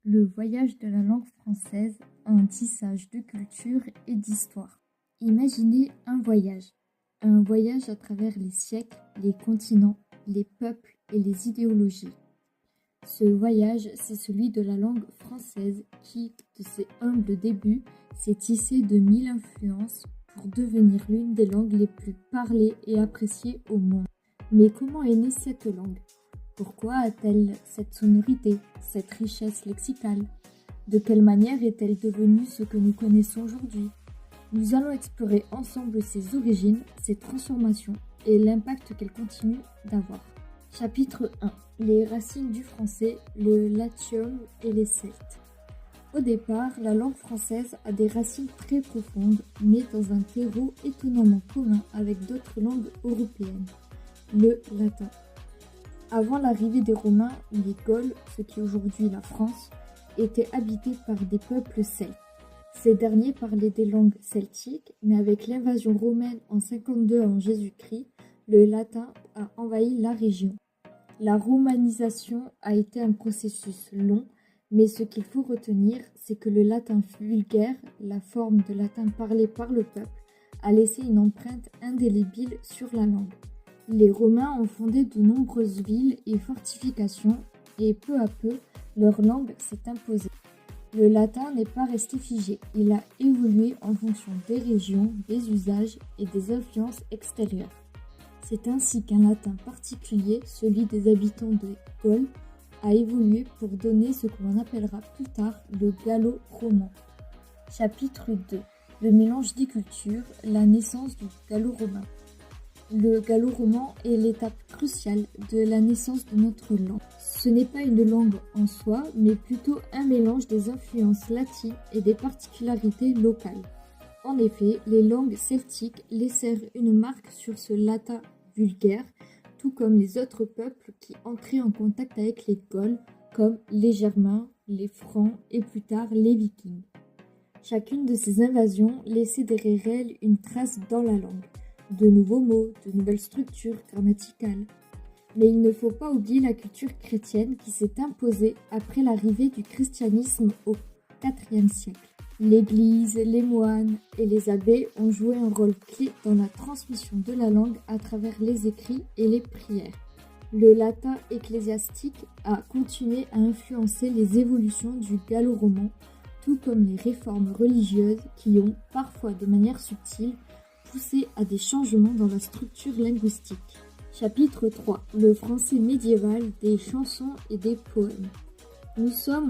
le voyage de la langue française, un tissage de culture et d'histoire. Imaginez un voyage à travers les siècles, les continents, les peuples et les idéologies. Ce voyage, c'est celui de la langue française qui, de ses humbles débuts, s'est tissée de 1000 influences pour devenir l'une des langues les plus parlées et appréciées au monde. Mais comment est née cette langue ? Pourquoi a-t-elle cette sonorité, cette richesse lexicale ? De quelle manière est-elle devenue ce que nous connaissons aujourd'hui ? Nous allons explorer ensemble ses origines, ses transformations et l'impact qu'elle continue d'avoir. Chapitre 1. Les racines du français, le latium et les Celtes. Au départ, la langue française a des racines très profondes, mais dans un terreau étonnamment commun avec d'autres langues européennes, le latin. Avant l'arrivée des Romains, les Gaules, ce qui est aujourd'hui la France, étaient habités par des peuples celtes. Ces derniers parlaient des langues celtiques, mais avec l'invasion romaine en 52 avant Jésus-Christ, le latin a envahi la région. La romanisation a été un processus long, mais ce qu'il faut retenir, c'est que le latin vulgaire, la forme de latin parlée par le peuple, a laissé une empreinte indélébile sur la langue. Les Romains ont fondé de nombreuses villes et fortifications, et peu à peu, leur langue s'est imposée. Le latin n'est pas resté figé, il a évolué en fonction des régions, des usages et des influences extérieures. C'est ainsi qu'un latin particulier, celui des habitants de Gaule, a évolué pour donner ce que l'on appellera plus tard le gallo-roman. Chapitre 2. Le mélange des cultures, la naissance du gallo-romain. Le gallo-roman est l'étape cruciale de la naissance de notre langue. Ce n'est pas une langue en soi, mais plutôt un mélange des influences latines et des particularités locales. En effet, les langues celtiques laissèrent une marque sur ce latin vulgaire, tout comme les autres peuples qui entraient en contact avec les Gaules, comme les Germains, les Francs et plus tard les Vikings. Chacune de ces invasions laissait derrière elle une trace dans la langue. De nouveaux mots, de nouvelles structures grammaticales. Mais il ne faut pas oublier la culture chrétienne qui s'est imposée après l'arrivée du christianisme au IVe siècle. L'Église, les moines et les abbés ont joué un rôle clé dans la transmission de la langue à travers les écrits et les prières. Le latin ecclésiastique a continué à influencer les évolutions du gallo-roman, tout comme les réformes religieuses qui ont, parfois de manière subtile, poussé à des changements dans la structure linguistique. Chapitre 3. Le français médiéval, des chansons et des poèmes. Nous sommes au